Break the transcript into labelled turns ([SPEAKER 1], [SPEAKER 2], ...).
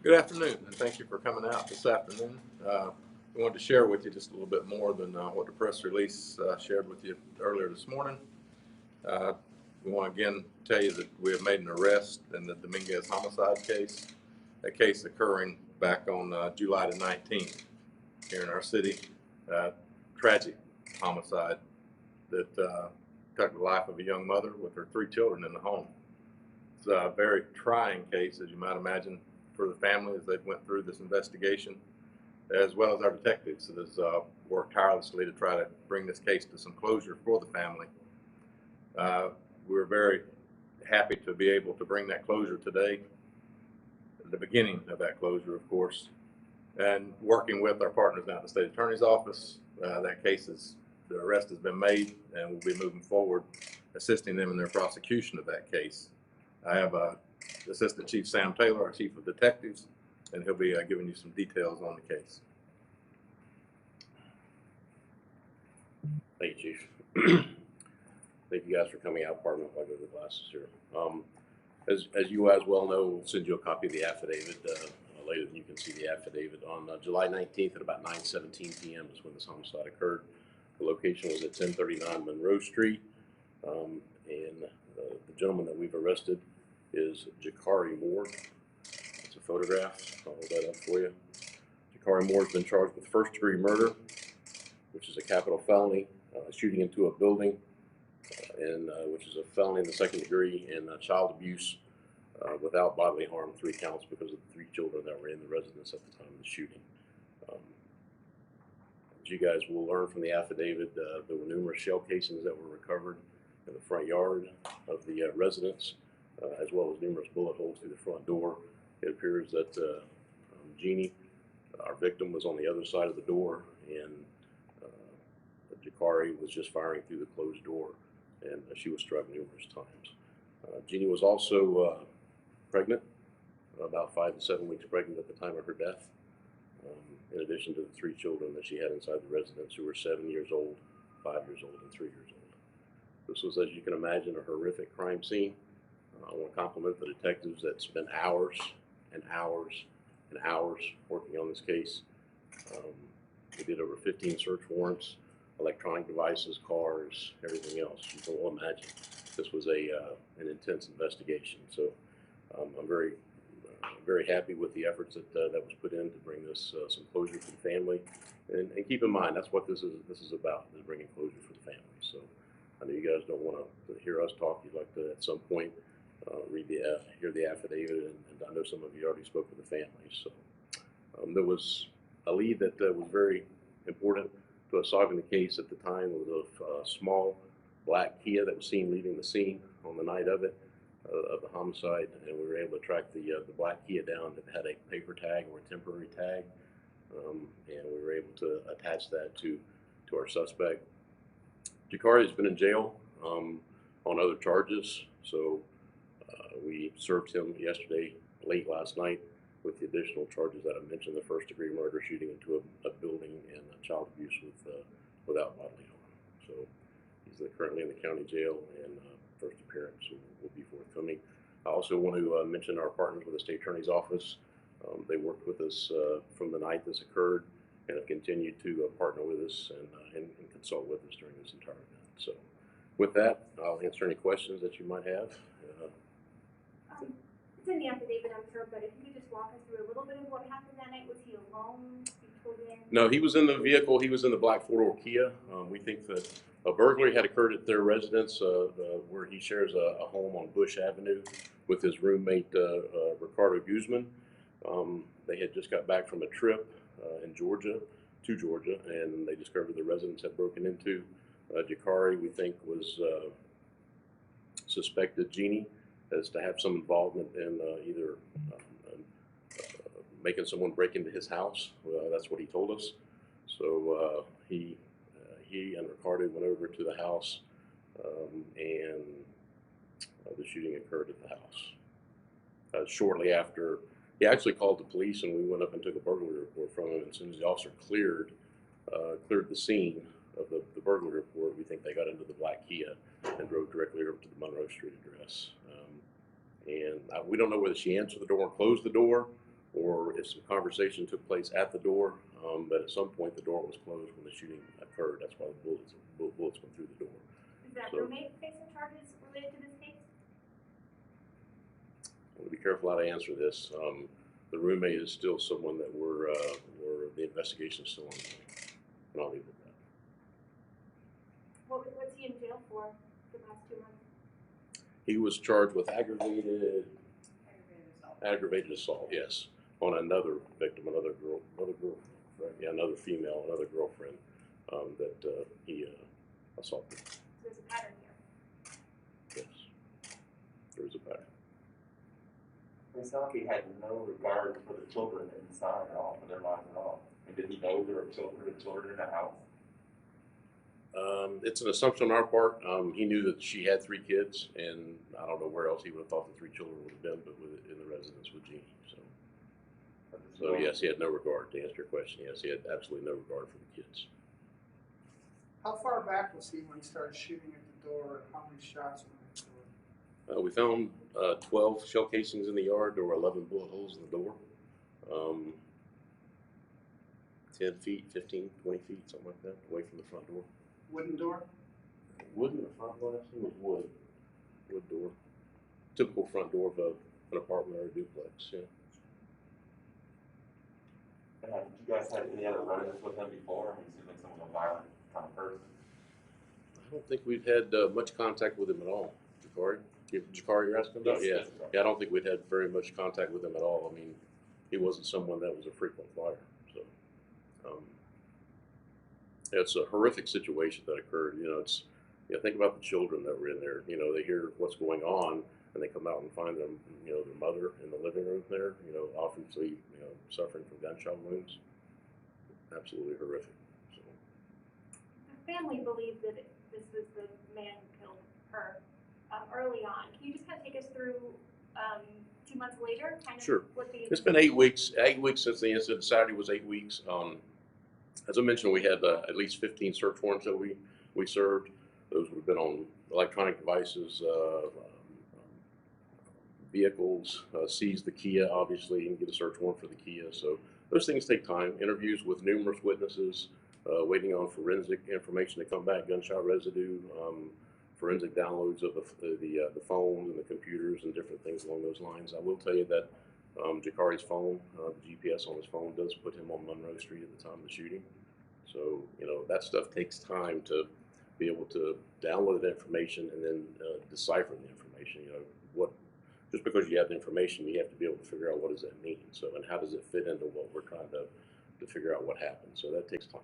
[SPEAKER 1] Good afternoon, and thank you for coming out this afternoon. We wanted to share with you just a little bit more than what the press release shared with you earlier this morning. We want to again tell you that we have made an arrest in the Dominguez homicide case, a case occurring back on July the 19th here in our city. Tragic homicide that took the life of a young mother with her 3 children in the home. It's a very trying case, as you might imagine, for the family as they've went through this investigation, as well as our detectives that has worked tirelessly to try to bring this case to some closure for the family. We're very happy to be able to bring that closure today, the beginning of that closure, of course, and working with our partners now at the State Attorney's Office. The arrest has been made, and we'll be moving forward, assisting them in their prosecution of that case. I have Assistant Chief Sam Taylor, our Chief of Detectives, and he'll be giving you some details on the case.
[SPEAKER 2] Thank you, Chief. Thank you guys for coming out. Pardon me if I go to the glasses here. As you guys well know, we'll send you a copy of the affidavit later. You can see the affidavit on July 19th at about 9:17 p.m. is when this homicide occurred. The location was at 1039 Monroe Street, and the gentleman that we've arrested is Jakari Moore. It's a photograph. I'll hold that up for you. Jakari Moore has been charged with first-degree murder, which is a capital felony, shooting into a building, which is a felony in the second degree, and child abuse without bodily harm, 3 counts because of the 3 children that were in the residence at the time of the shooting. As you guys will learn from the affidavit, there were numerous shell casings that were recovered in the front yard of the residence, as well as numerous bullet holes through the front door. It appears that Jeannie, our victim, was on the other side of the door, and Jakari was just firing through the closed door, and she was struck numerous times. Jeannie was also pregnant, about 5 to 7 weeks pregnant at the time of her death, in addition to the 3 children that she had inside the residence, who were 7 years old, 5 years old, and 3 years old. This was, as you can imagine, a horrific crime scene. I want to compliment the detectives that spent hours and hours and hours working on this case. We did over 15 search warrants, electronic devices, cars, everything else. You can well imagine this was an intense investigation. So I'm very happy with the efforts that was put in to bring this some closure for the family. And keep in mind, that's what this is about, is bringing closure for the family. So I know you guys don't want to hear us talk. You'd like to, at some point, hear the affidavit, and I know some of you already spoke with the family. So there was a lead that was very important to us solving the case at the time. It was a small black Kia that was seen leaving the scene on the night of the homicide, and we were able to track the black Kia down that had a paper tag or a temporary tag, and we were able to attach that to our suspect. Jakari has been in jail on other charges, so we served him yesterday, late last night, with the additional charges that I mentioned: the first-degree murder, shooting into a building, and child abuse without bodily harm. So he's currently in the county jail, and first appearance will be forthcoming. I also want to mention our partners with the State Attorney's Office. They worked with us from the night this occurred, and have continued to partner with us and consult with us during this entire event. So with that, I'll answer any questions that you might have.
[SPEAKER 3] It's in the affidavit, I'm sure, but if you could just walk us through a little bit of what happened that night. Was he alone?
[SPEAKER 2] No, he was in the vehicle. He was in the black 4-door Kia. We think that a burglary had occurred at their residence, where he shares a home on Bush Avenue with his roommate, Ricardo Guzman. They had just got back from a trip to Georgia, and they discovered the residence had broken into. Jakari, we think, was suspected Jeannie as to have some involvement in either making someone break into his house. That's what he told us. So he and Ricardo went over to the house, and the shooting occurred at the house. Shortly after, he actually called the police, and we went up and took a burglary report from him. And as soon as the officer cleared the scene of the burglary report, we think they got into the black Kia and drove directly over to the Monroe Street address. And we don't know whether she answered the door and closed the door, or if some conversation took place at the door, but at some point the door was closed when the shooting occurred. That's why the bullets went through the door.
[SPEAKER 3] Is that
[SPEAKER 2] So-
[SPEAKER 3] roommate facing charges related to this case?
[SPEAKER 2] I want to be careful how to answer this. The roommate is still someone that the investigation is still ongoing, and I'll leave it at that.
[SPEAKER 3] What's he in jail for the past 2 months?
[SPEAKER 2] He was charged with aggravated assault, yes, on another victim, another girlfriend, right? Yeah, another female, another girlfriend that he assaulted.
[SPEAKER 3] So there's a pattern here.
[SPEAKER 2] Yes, there is a pattern.
[SPEAKER 4] It sounded like he had no regard for the children inside at all, for their lives at all. And did he know there were children in the house?
[SPEAKER 2] It's an assumption on our part. He knew that she had 3 kids, and I don't know where else he would have thought the 3 children would have been, but in the residence with Jeannie. So yes, he had no regard. To answer your question, yes, he had absolutely no regard for the kids.
[SPEAKER 5] How far back was he when he started shooting at the door, and how many shots were in the door?
[SPEAKER 2] We found 12 shell casings in the yard. There were 11 bullet holes in the door. 10 feet, 15, 20 feet, something like that, away from the front door.
[SPEAKER 5] Wooden door?
[SPEAKER 2] Wood in the front door, I think it was wood. Wood door. Typical front door of an apartment or a duplex, yeah.
[SPEAKER 4] And have you guys had any other run-ins with him before? I mean, he seems like someone a violent kind of person.
[SPEAKER 2] I don't think we've had much contact with him at all. Jakari? Jakari you're asking about?
[SPEAKER 4] Yes,
[SPEAKER 2] Yeah.
[SPEAKER 4] yes.
[SPEAKER 2] Yeah, I don't think we'd had very much contact with him at all. I mean, he wasn't someone that was a frequent flyer. So, it's a horrific situation that occurred. Think about the children that were in there. They hear what's going on, and they come out and find them, their mother in the living room there, obviously, suffering from gunshot wounds. Absolutely horrific. So,
[SPEAKER 3] The family believed that this was the man who killed her early on. Can you just kind of take us through 2 months later? Kind of
[SPEAKER 2] Sure.
[SPEAKER 3] what the
[SPEAKER 2] It's been 8 weeks. 8 weeks since the incident. Saturday was 8 weeks. As I mentioned, we had at least 15 search warrants that we served. Those would have been on electronic devices, vehicles, seized the Kia, obviously, and get a search warrant for the Kia. So those things take time. Interviews with numerous witnesses, waiting on forensic information to come back, gunshot residue, forensic downloads of the phones and the computers and different things along those lines. I will tell you that Jakari's phone, the GPS on his phone, does put him on Monroe Street at the time of the shooting. So, that stuff takes time to be able to download that information and then decipher the information. Just because you have the information, you have to be able to figure out what does that mean. So, and how does it fit into what we're trying to figure out what happened. So that takes time.